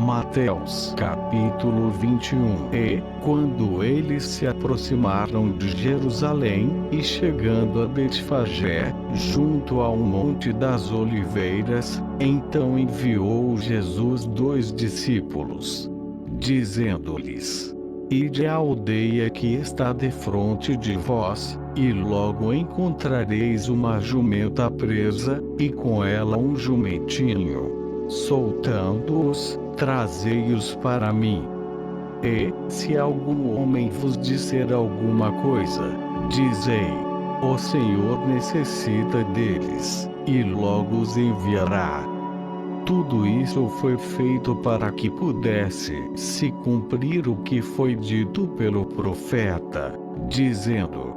Mateus capítulo 21. E, quando eles se aproximaram de Jerusalém, e chegando a Betfagé, junto ao Monte das Oliveiras, então enviou Jesus 2 discípulos, dizendo-lhes: Ide à aldeia que está defronte de vós, e logo encontrareis uma jumenta presa, e com ela um jumentinho. Soltando-os, trazei-os para mim. E, se algum homem vos disser alguma coisa, dizei: O Senhor necessita deles, e logo os enviará. Tudo isso foi feito para que pudesse se cumprir o que foi dito pelo profeta, dizendo: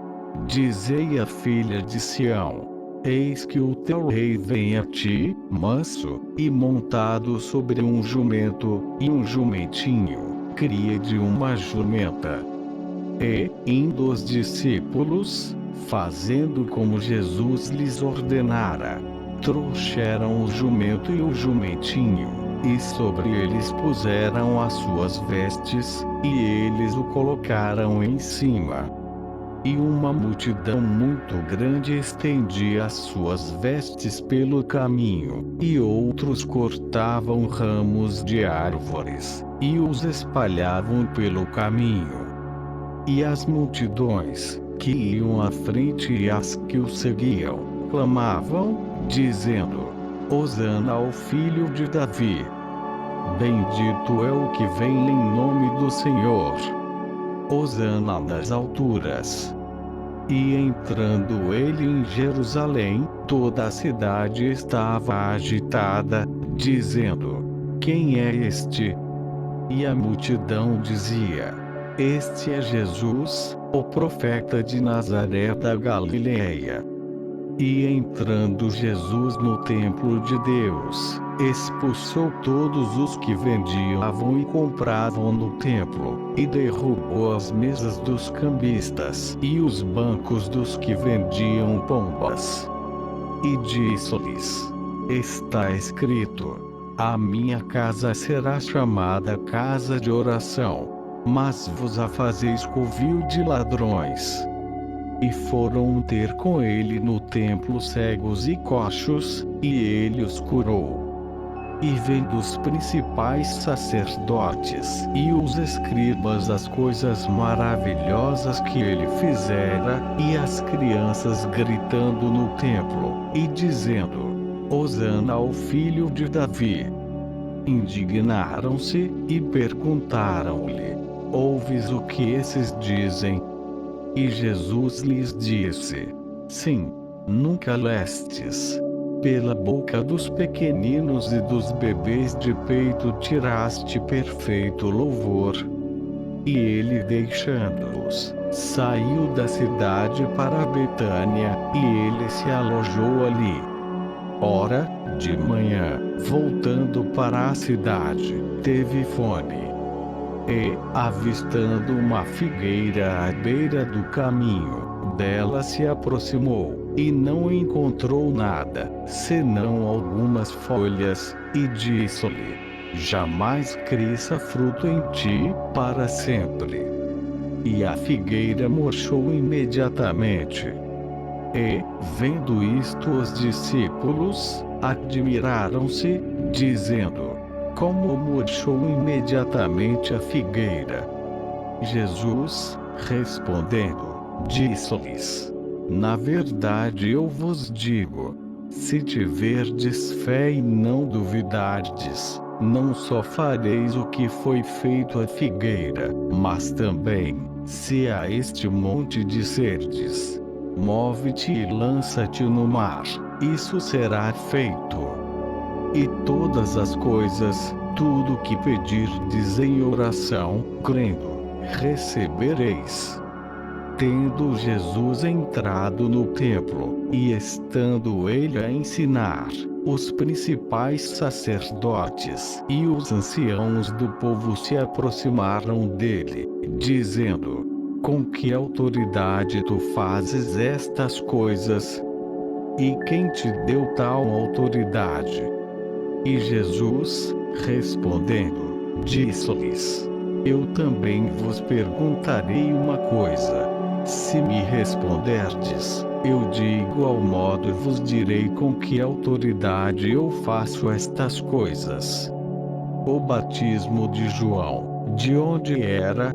Dizei à filha de Sião: Eis que o teu rei vem a ti, manso, e montado sobre um jumento, e um jumentinho, cria de uma jumenta. E, indo os discípulos, fazendo como Jesus lhes ordenara, trouxeram o jumento e o jumentinho, e sobre eles puseram as suas vestes, e eles o colocaram em cima. E uma multidão muito grande estendia as suas vestes pelo caminho, e outros cortavam ramos de árvores, e os espalhavam pelo caminho. E as multidões, que iam à frente e as que o seguiam, clamavam, dizendo: Hosana ao filho de Davi. Bendito é o que vem em nome do Senhor. Hosana nas alturas. E entrando ele em Jerusalém, toda a cidade estava agitada, dizendo: Quem é este? E a multidão dizia: Este é Jesus, o profeta de Nazaré da Galileia. E entrando Jesus no templo de Deus, expulsou todos os que vendiam e compravam no templo, e derrubou as mesas dos cambistas e os bancos dos que vendiam pombas. E disse-lhes: Está escrito: A minha casa será chamada casa de oração, mas vos a fazeis covil de ladrões. E foram ter com ele no templo cegos e coxos, e ele os curou. E vendo os principais sacerdotes e os escribas as coisas maravilhosas que ele fizera, e as crianças gritando no templo, e dizendo: Hosana ao filho de Davi. Indignaram-se, e perguntaram-lhe: Ouves o que esses dizem? E Jesus lhes disse: Sim, nunca lestes: Pela boca dos pequeninos e dos bebês de peito tiraste perfeito louvor. E ele, deixando-os, saiu da cidade para Betânia, e ele se alojou ali. Ora, de manhã, voltando para a cidade, teve fome. E, avistando uma figueira à beira do caminho, dela se aproximou, e não encontrou nada, senão algumas folhas, e disse-lhe: Jamais cresça fruto em ti, para sempre. E a figueira murchou imediatamente. E, vendo isto, os discípulos admiraram-se, dizendo: Como murchou imediatamente a figueira? Jesus, respondendo, disse-lhes: Na verdade eu vos digo, se tiverdes fé e não duvidardes, não só fareis o que foi feito à figueira, mas também, se a este monte disserdes: Move-te e lança-te no mar, isso será feito. E todas as coisas, tudo que pedirdes em oração, crendo, recebereis. Tendo Jesus entrado no templo, e estando ele a ensinar, os principais sacerdotes e os anciãos do povo se aproximaram dele, dizendo: Com que autoridade tu fazes estas coisas? E quem te deu tal autoridade? E Jesus, respondendo, Disse-lhes: Eu também vos perguntarei uma coisa. Se me responderdes, eu de igual modo vos direi com que autoridade eu faço estas coisas. O batismo de João, de onde era?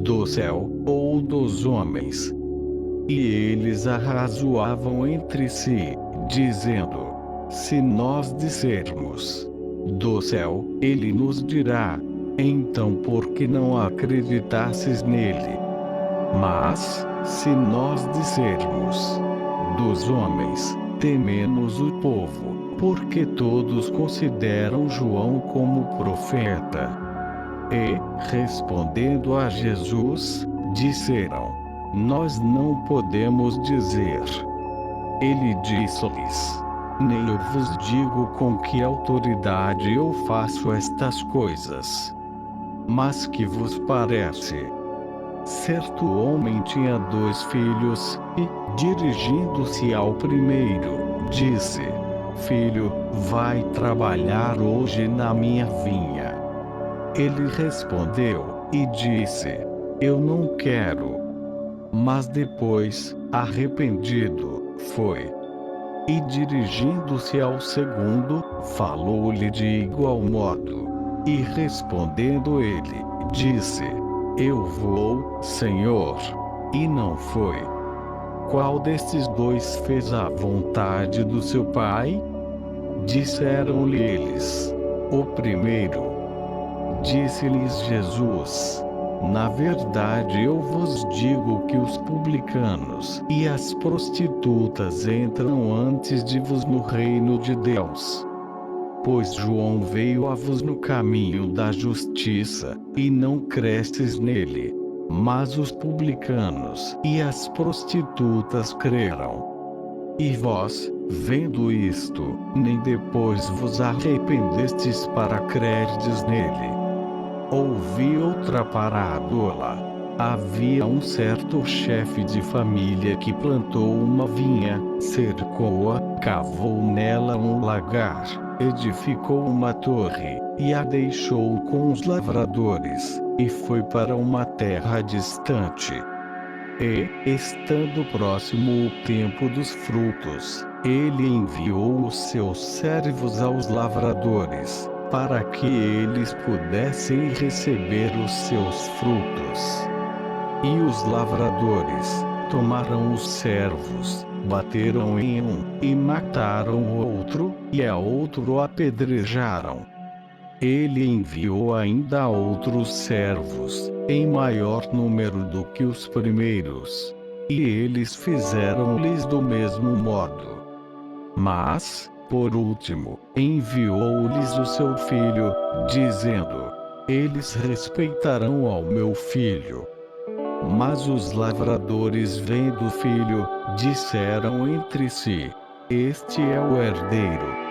Do céu, ou dos homens? E eles arrazoavam entre si, dizendo: Se nós dissermos: Do céu, ele nos dirá: Então por que não acreditastes nele? Mas, se nós dissermos: Dos homens, tememos o povo, porque todos consideram João como profeta. E, respondendo a Jesus, disseram: Nós não podemos dizer. Ele disse-lhes: Nem eu vos digo com que autoridade eu faço estas coisas. Mas que vos parece? Certo homem tinha 2 filhos, e, dirigindo-se ao primeiro, disse: Filho, vai trabalhar hoje na minha vinha. Ele respondeu, e disse: Eu não quero. Mas depois, arrependido, foi. E dirigindo-se ao segundo, falou-lhe de igual modo. E respondendo ele, disse: Eu vou, Senhor. E não foi. Qual destes 2 fez a vontade do seu pai? Disseram-lhe eles: O primeiro. Disse-lhes Jesus: Na verdade eu vos digo que os publicanos e as prostitutas entram antes de vos no reino de Deus. Pois João veio a vos no caminho da justiça, e não crestes nele. Mas os publicanos e as prostitutas creram. E vós, vendo isto, nem depois vos arrependestes para crerdes nele. Ouvi outra parábola. Havia um certo chefe de família que plantou uma vinha, cercou-a, cavou nela um lagar, edificou uma torre, e a deixou com os lavradores, e foi para uma terra distante. E, estando próximo o tempo dos frutos, ele enviou os seus servos aos lavradores, para que eles pudessem receber os seus frutos. E os lavradores tomaram os servos, bateram em um, e mataram o outro, e a outro apedrejaram. Ele enviou ainda outros servos, em maior número do que os primeiros. E eles fizeram-lhes do mesmo modo. Mas, por último, enviou-lhes o seu filho, dizendo: Eles respeitarão ao meu filho. Mas os lavradores, vendo o filho, disseram entre si: Este é o herdeiro.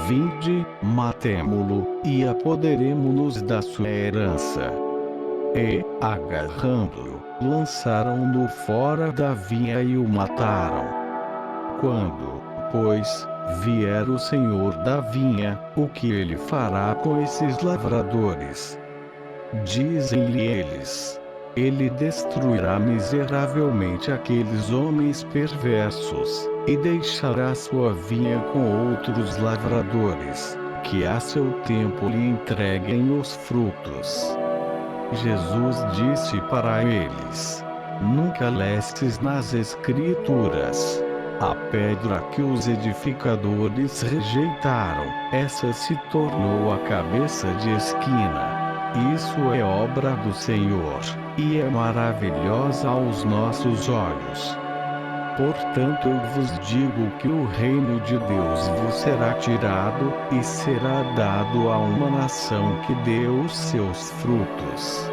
Vinde, matemo-lo, e apoderemo-nos da sua herança. E, agarrando-o, lançaram-no fora da vinha e o mataram. Quando, pois, vier o senhor da vinha, o que ele fará com esses lavradores? Dizem-lhe eles: Ele destruirá miseravelmente aqueles homens perversos, e deixará sua vinha com outros lavradores, que a seu tempo lhe entreguem os frutos. Jesus disse para eles: Nunca lestes nas Escrituras: A pedra que os edificadores rejeitaram, essa se tornou a cabeça de esquina. Isso é obra do Senhor, e é maravilhosa aos nossos olhos. Portanto eu vos digo que o reino de Deus vos será tirado, e será dado a uma nação que dê os seus frutos.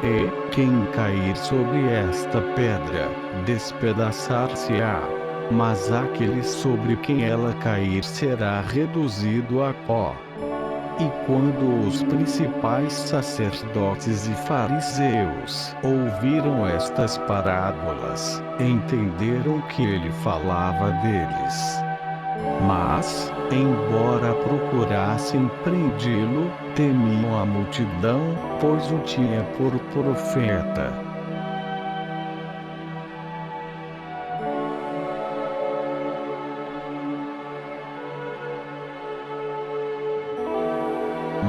E, quem cair sobre esta pedra, despedaçar-se-á. Mas aquele sobre quem ela cair será reduzido a pó. E quando os principais sacerdotes e fariseus ouviram estas parábolas, entenderam que ele falava deles. Mas, Embora procurassem prendê-lo, temiam a multidão, pois o tinha por profeta.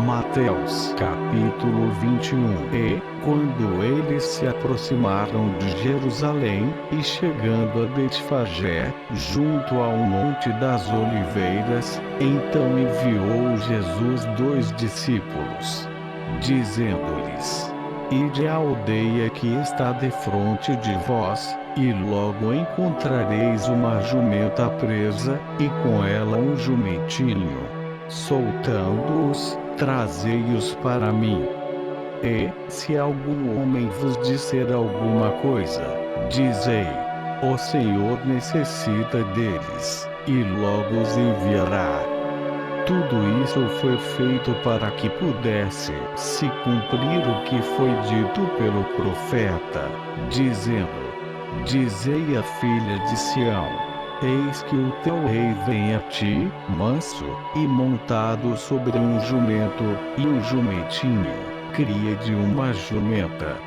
Mateus capítulo 21. E, quando eles se aproximaram de Jerusalém, e chegando a Betfagé, junto ao Monte das Oliveiras, então enviou Jesus 2 discípulos, dizendo-lhes: Ide à aldeia que está defronte de vós, e logo encontrareis uma jumenta presa, e com ela um jumentinho. Soltando-os, trazei-os para mim. E, se algum homem vos disser alguma coisa, dizei: O Senhor necessita deles, e logo os enviará. Tudo isso foi feito para que pudesse se cumprir o que foi dito pelo profeta, dizendo: Dizei à filha de Sião: Eis que o teu rei vem a ti, manso, e montado sobre um jumento, e o jumentinho, cria de uma jumenta.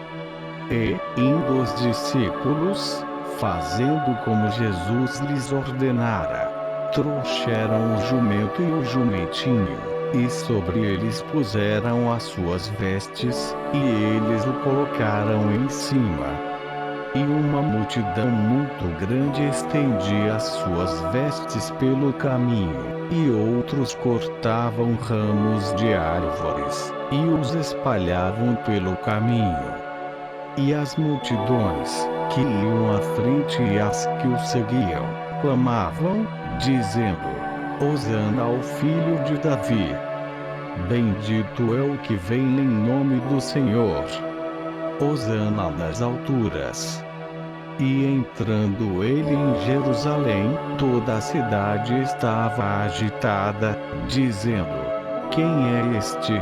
E, indo os discípulos, fazendo como Jesus lhes ordenara, trouxeram o jumento e o jumentinho, e sobre eles puseram as suas vestes, e eles o colocaram em cima. E uma multidão muito grande estendia as suas vestes pelo caminho, e outros cortavam ramos de árvores, e os espalhavam pelo caminho. E as multidões, que iam à frente e as que o seguiam, clamavam, dizendo: Hosana ao filho de Davi. Bendito é o que vem em nome do Senhor. Hosana nas alturas. E entrando ele em Jerusalém, toda a cidade estava agitada, dizendo: Quem é este?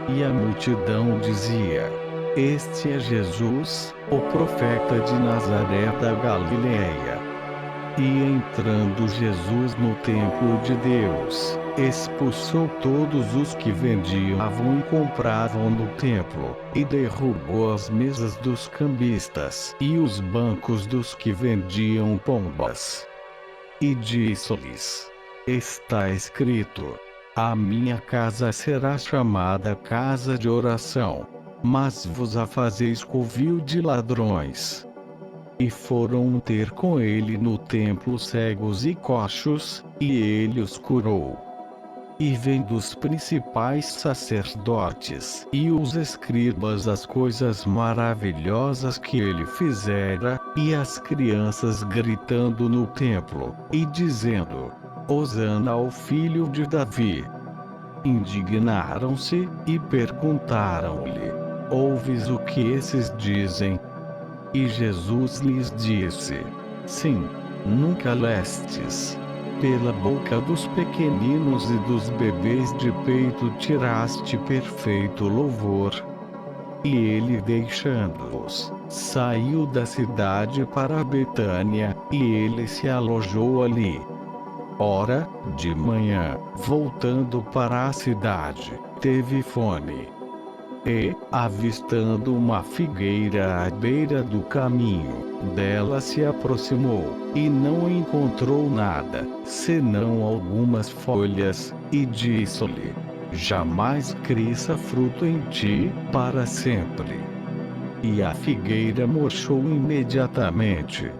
E a multidão dizia: Este é Jesus, o profeta de Nazaré da Galileia. E entrando Jesus no templo de Deus, expulsou todos os que vendiam e compravam no templo, e derrubou as mesas dos cambistas e os bancos dos que vendiam pombas. E disse-lhes: Está escrito: A minha casa será chamada casa de oração, mas vos a fazeis covil de ladrões. E foram ter com ele no templo cegos e coxos, e ele os curou. E vendo os principais sacerdotes e os escribas as coisas maravilhosas que ele fizera, e as crianças gritando no templo, e dizendo: Hosana ao filho de Davi. Indignaram-se, e perguntaram-lhe: Ouves o que esses dizem? E Jesus lhes disse: Sim, nunca lestes: Pela boca dos pequeninos e dos bebês de peito tiraste perfeito louvor. E ele, deixando-os, saiu da cidade para Betânia, e ele se alojou ali. Ora, de manhã, voltando para a cidade, teve fome. E, avistando uma figueira à beira do caminho, dela se aproximou, e não encontrou nada, senão algumas folhas, e disse-lhe: Jamais cresça fruto em ti, para sempre. E a figueira murchou imediatamente.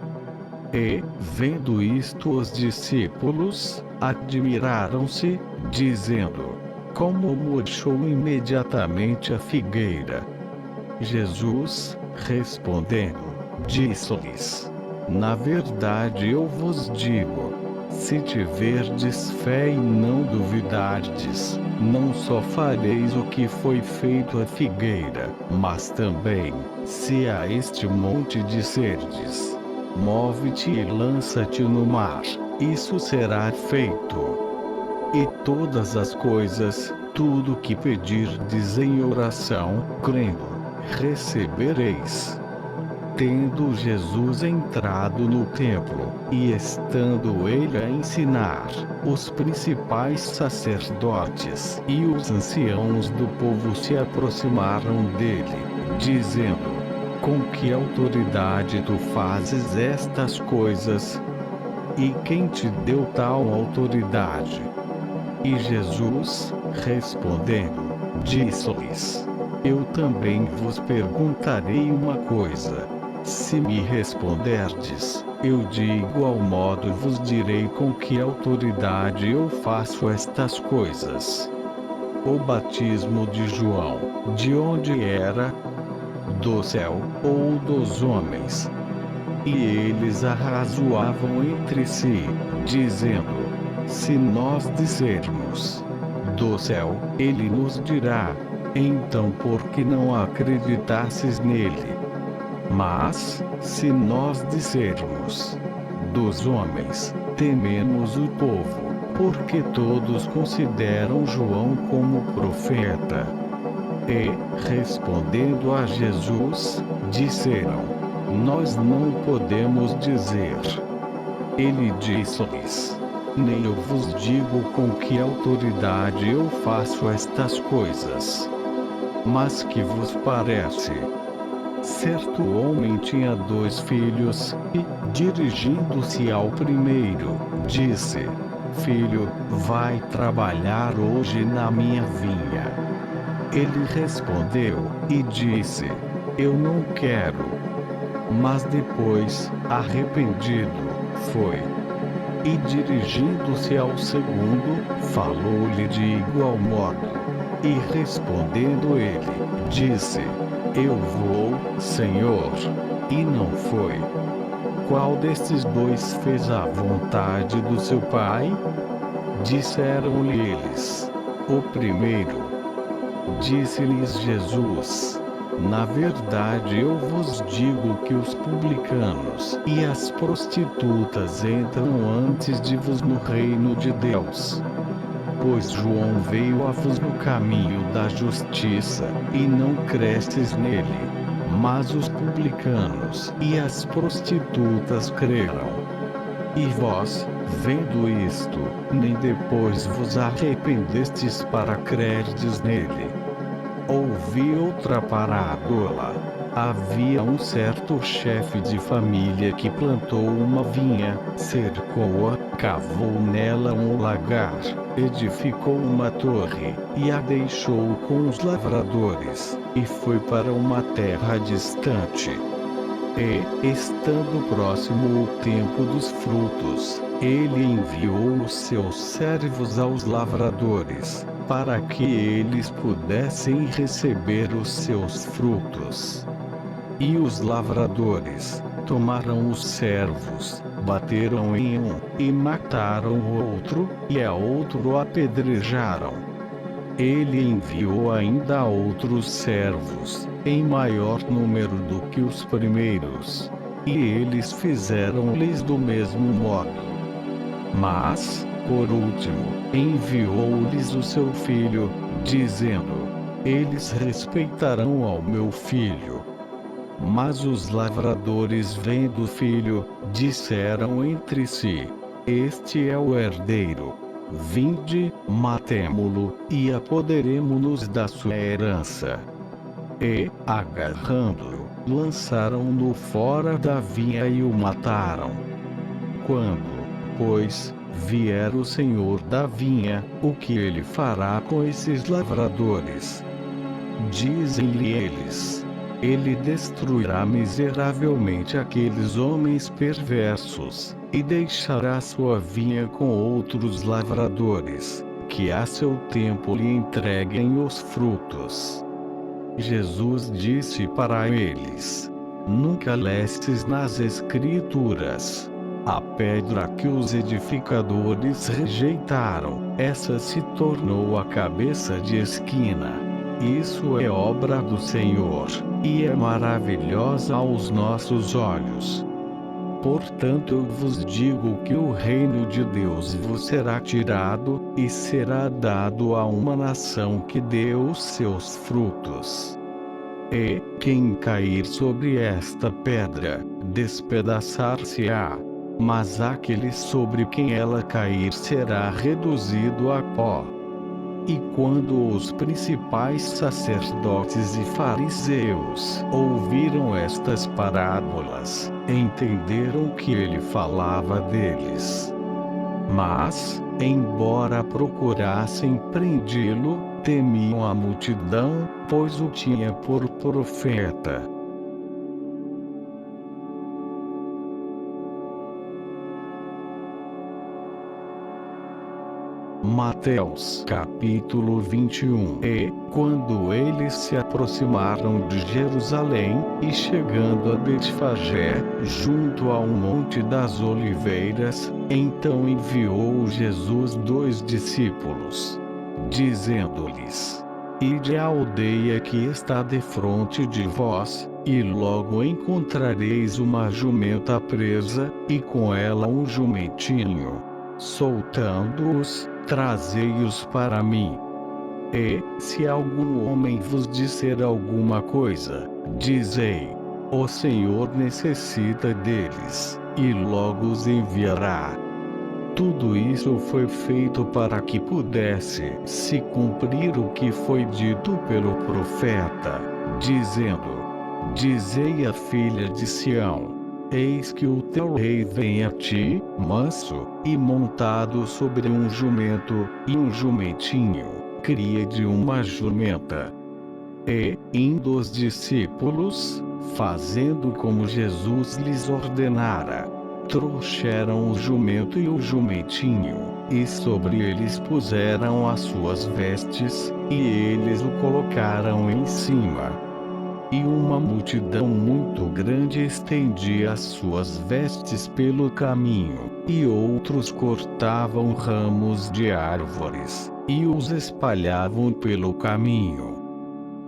E, vendo isto, os discípulos admiraram-se, dizendo: Como murchou imediatamente a figueira? Jesus, respondendo, disse-lhes: Na verdade eu vos digo, se tiverdes fé e não duvidardes, não só fareis o que foi feito à figueira, mas também, se a este monte disserdes: Move-te e lança-te no mar, isso será feito. E todas as coisas, tudo o que pedirdes em oração, crendo, recebereis. Tendo Jesus entrado no templo, e estando ele a ensinar, os principais sacerdotes e os anciãos do povo se aproximaram dele, dizendo: com que autoridade tu fazes estas coisas? E quem te deu tal autoridade? E Jesus, respondendo, disse-lhes: eu também vos perguntarei uma coisa. Se me responderdes, eu de igual modo vos direi com que autoridade eu faço estas coisas. O batismo de João, de onde era? Do céu, ou dos homens? E eles arrazoavam entre si, dizendo: se nós dissermos do céu, ele nos dirá: então por que não acreditastes nele? Mas, se nós dissermos dos homens, tememos o povo, porque todos consideram João como profeta. E, respondendo a Jesus, disseram: nós não podemos dizer. Ele disse-lhes: nem eu vos digo com que autoridade eu faço estas coisas. Mas que vos parece? Certo homem tinha 2 filhos, e, dirigindo-se ao primeiro, disse: filho, vai trabalhar hoje na minha vinha. Ele respondeu, e disse: eu não quero. Mas depois, arrependido, foi. E dirigindo-se ao segundo, falou-lhe de igual modo. E respondendo ele, disse: eu vou, Senhor. E não foi. Qual destes 2 fez a vontade do seu pai? Disseram-lhe eles: o primeiro. Disse-lhes Jesus: na verdade eu vos digo que os publicanos e as prostitutas entram antes de vos no reino de Deus. Pois João veio a vos no caminho da justiça, e não crestes nele. Mas os publicanos e as prostitutas creram. E vós, vendo isto, nem depois vos arrependestes para crerdes nele. Ouvi outra parábola. Havia um certo chefe de família que plantou uma vinha, cercou-a, cavou nela um lagar, edificou uma torre, e a deixou com os lavradores, e foi para uma terra distante. E, estando próximo o tempo dos frutos, ele enviou os seus servos aos lavradores, para que eles pudessem receber os seus frutos. E os lavradores tomaram os servos, bateram em um, e mataram o outro, e a outro apedrejaram. Ele enviou ainda outros servos, em maior número do que os primeiros. E eles fizeram-lhes do mesmo modo. Mas, por último, enviou-lhes o seu filho, dizendo: eles respeitarão ao meu filho. Mas os lavradores, vendo o filho, disseram entre si: este é o herdeiro. Vinde, matemo-lo, e apoderemo-nos da sua herança. E, agarrando-o, lançaram-no fora da vinha e o mataram. Quando, pois, vier o senhor da vinha, o que ele fará com esses lavradores? Dizem-lhe eles: ele destruirá miseravelmente aqueles homens perversos, e deixará sua vinha com outros lavradores, que a seu tempo lhe entreguem os frutos. Jesus disse para eles: nunca lestes nas Escrituras: a pedra que os edificadores rejeitaram, essa se tornou a cabeça de esquina. Isso é obra do Senhor, e é maravilhosa aos nossos olhos. Portanto eu vos digo que o reino de Deus vos será tirado, e será dado a uma nação que dê os seus frutos. E quem cair sobre esta pedra, despedaçar-se-á. Mas aquele sobre quem ela cair será reduzido a pó. E quando os principais sacerdotes e fariseus ouviram estas parábolas, entenderam que ele falava deles. Mas, embora procurassem prendê-lo, temiam a multidão, pois o tinha por profeta. Mateus capítulo 21. E, quando eles se aproximaram de Jerusalém, e chegando a Betfagé, junto ao Monte das Oliveiras, então enviou Jesus 2 discípulos, dizendo-lhes: Ide à aldeia que está defronte de vós, e logo encontrareis uma jumenta presa, e com ela um jumentinho. Soltando-os, trazei-os para mim. E, se algum homem vos disser alguma coisa, dizei: O Senhor necessita deles, e logo os enviará. Tudo isso foi feito para que pudesse se cumprir o que foi dito pelo profeta, dizendo: Dizei à filha de Sião: Eis que o teu rei vem a ti, manso, e montado sobre um jumento, e um jumentinho, cria de uma jumenta. E, indo os discípulos, fazendo como Jesus lhes ordenara, trouxeram o jumento e o jumentinho, e sobre eles puseram as suas vestes, e eles o colocaram em cima. E uma multidão muito grande estendia as suas vestes pelo caminho, e outros cortavam ramos de árvores, e os espalhavam pelo caminho.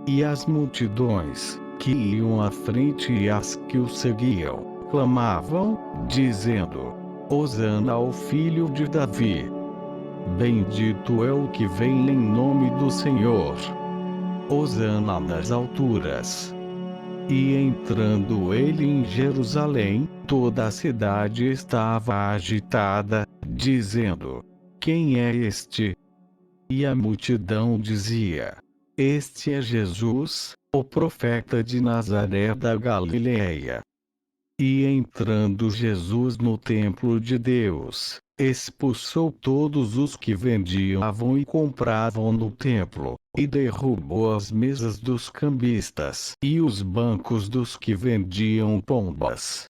E as multidões, que iam à frente e as que o seguiam, clamavam, dizendo: Hosana ao filho de Davi. Bendito é o que vem em nome do Senhor. Hosana nas alturas. E entrando ele em Jerusalém, toda a cidade estava agitada, dizendo: Quem é este? E a multidão dizia: Este é Jesus, o profeta de Nazaré da Galileia. E entrando Jesus no templo de Deus, expulsou todos os que vendiam e compravam no templo, e derrubou as mesas dos cambistas e os bancos dos que vendiam pombas.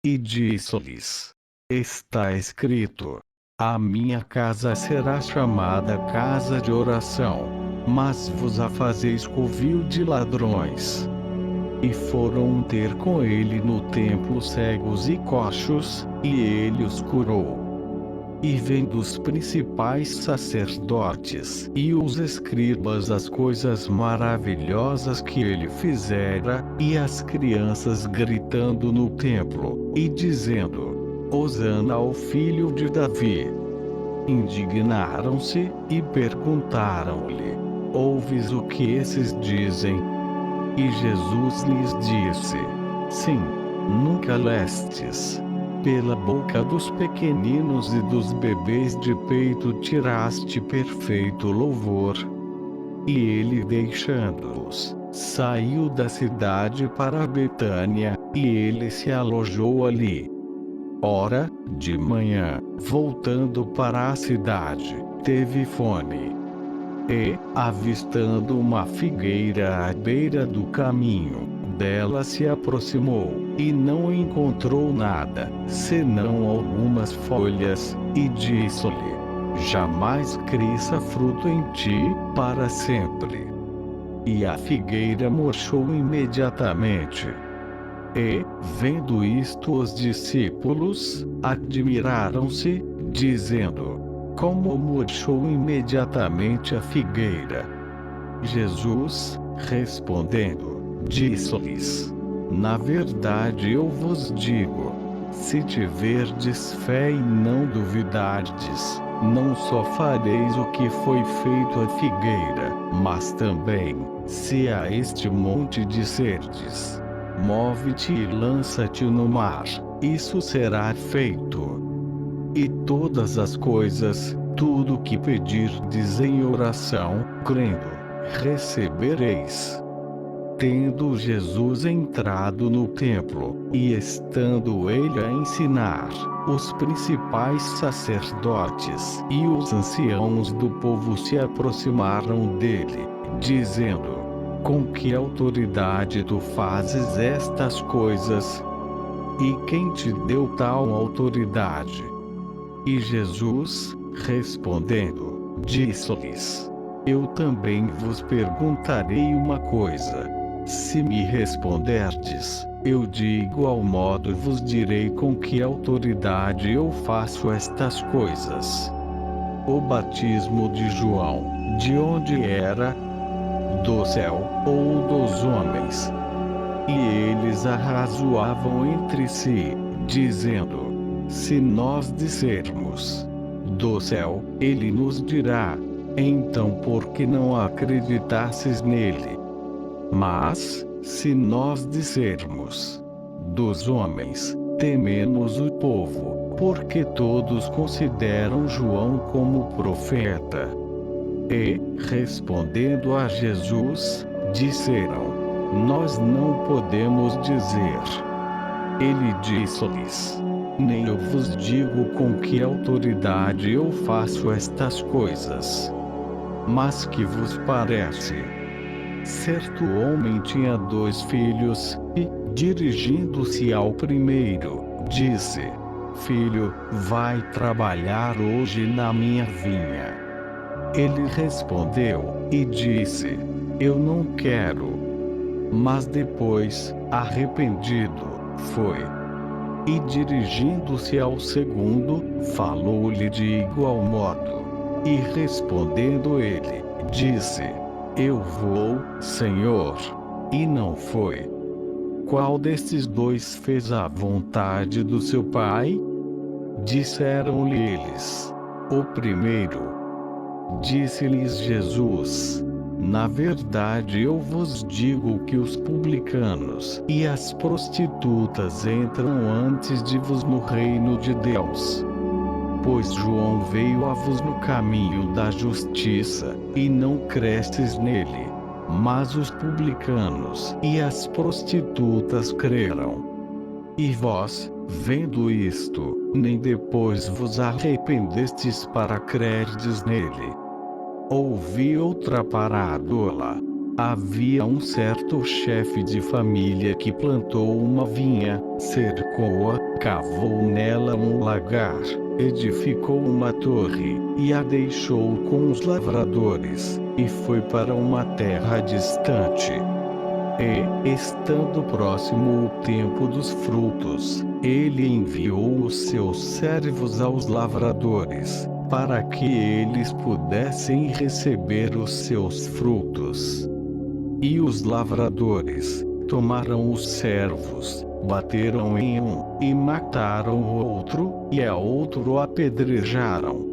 E disse-lhes: Está escrito: A minha casa será chamada casa de oração, mas vos a fazeis covil de ladrões. E foram ter com ele no templo cegos e coxos, e ele os curou. E vendo os principais sacerdotes e os escribas as coisas maravilhosas que ele fizera, e as crianças gritando no templo, e dizendo: Hosana ao filho de Davi. Indignaram-se, e perguntaram-lhe: Ouves o que esses dizem? E Jesus lhes disse: Sim, nunca lestes: Pela boca dos pequeninos e dos bebês de peito tiraste perfeito louvor. E ele, deixando-os, saiu da cidade para Betânia, e ele se alojou ali. Ora, de manhã, voltando para a cidade, teve fome. E, avistando uma figueira à beira do caminho, dela se aproximou, e não encontrou nada, senão algumas folhas, e disse-lhe: Jamais cresça fruto em ti, para sempre. E a figueira murchou imediatamente. E, vendo isto, os discípulos admiraram-se, dizendo: Como murchou imediatamente a figueira? Jesus, respondendo, disse-lhes: Na verdade eu vos digo, se tiverdes fé e não duvidardes, Não só fareis o que foi feito à figueira, mas também, se a este monte disserdes: move-te e lança-te no mar, isso será feito. E todas as coisas, tudo o que pedirdes em oração, crendo, recebereis. Tendo Jesus entrado no templo, e estando ele a ensinar, os principais sacerdotes e os anciãos do povo se aproximaram dele, dizendo: com que autoridade tu fazes estas coisas? E quem te deu tal autoridade? E Jesus, respondendo, disse-lhes: eu também vos perguntarei uma coisa. Se me responderdes, eu de igual modo vos direi com que autoridade eu faço estas coisas. O batismo de João, de onde era? Do céu, ou dos homens? E eles arrazoavam entre si, dizendo: se nós dissermos: do céu, ele nos dirá: então por que não acreditastes nele? Mas, se nós dissermos: dos homens, tememos o povo, porque todos consideram João como profeta. E, respondendo a Jesus, disseram: nós não podemos dizer. Ele disse-lhes: nem eu vos digo com que autoridade eu faço estas coisas. Mas que vos parece? Certo homem tinha 2 filhos, e, dirigindo-se ao primeiro, disse: filho, vai trabalhar hoje na minha vinha. Ele respondeu, e disse: eu não quero. Mas depois, arrependido, foi. E dirigindo-se ao segundo, falou-lhe de igual modo. E respondendo ele, disse: eu vou, Senhor. E não foi. Qual destes 2 fez a vontade do seu pai? Disseram-lhe eles: o primeiro. Disse-lhes Jesus: na verdade eu vos digo que os publicanos e as prostitutas entram antes de vos no reino de Deus. Pois João veio a vos no caminho da justiça, e não crestes nele. Mas os publicanos e as prostitutas creram. E vós, vendo isto, nem depois vos arrependestes para crerdes nele. Ouvi outra parábola. Havia um certo chefe de família que plantou uma vinha, cercou-a, cavou nela um lagar, edificou uma torre, e a deixou com os lavradores, e foi para uma terra distante. E, estando próximo o tempo dos frutos, ele enviou os seus servos aos lavradores, para que eles pudessem receber os seus frutos. E os lavradores tomaram os servos, bateram em um, e mataram o outro, e a outro apedrejaram.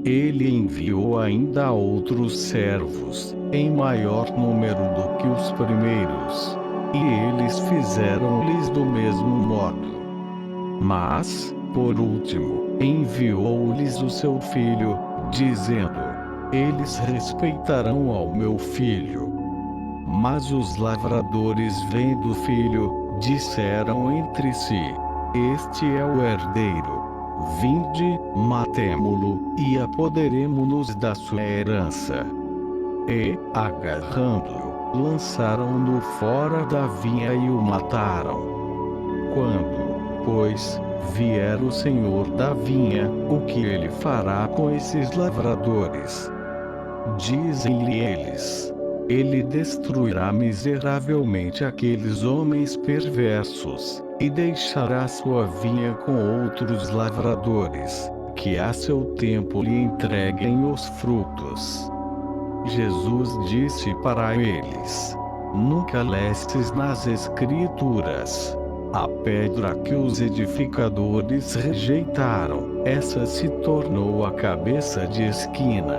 Ele enviou ainda outros servos, em maior número do que os primeiros, e eles fizeram-lhes do mesmo modo. Mas, por último, enviou-lhes o seu filho, dizendo: eles respeitarão ao meu filho. Mas os lavradores, vendo o filho, disseram entre si: este é o herdeiro. Vinde, matemo-lo, e apoderemo-nos da sua herança. E, agarrando-o, lançaram-no fora da vinha e o mataram. Quando, pois, vier o senhor da vinha, o que ele fará com esses lavradores? Dizem-lhe eles: ele destruirá miseravelmente aqueles homens perversos, e deixará sua vinha com outros lavradores, que a seu tempo lhe entreguem os frutos. Jesus disse para eles: nunca lestes nas Escrituras: A pedra que os edificadores rejeitaram, essa se tornou a cabeça de esquina.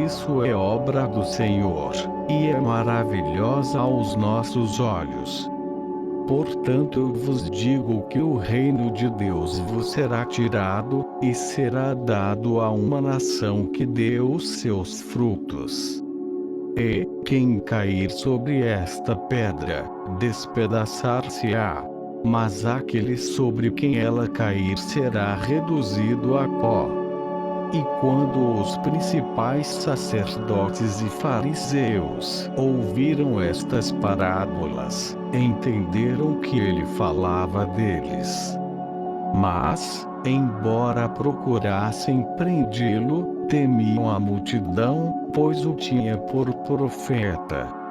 Isso é obra do Senhor, e é maravilhosa aos nossos olhos. Portanto eu vos digo que o reino de Deus vos será tirado, e será dado a uma nação que dê os seus frutos. E, quem cair sobre esta pedra, despedaçar-se-á. Mas aquele sobre quem ela cair será reduzido a pó. E quando os principais sacerdotes e fariseus ouviram estas parábolas, entenderam que ele falava deles. Mas, embora procurassem prendê-lo, temiam a multidão, pois o tinha por profeta.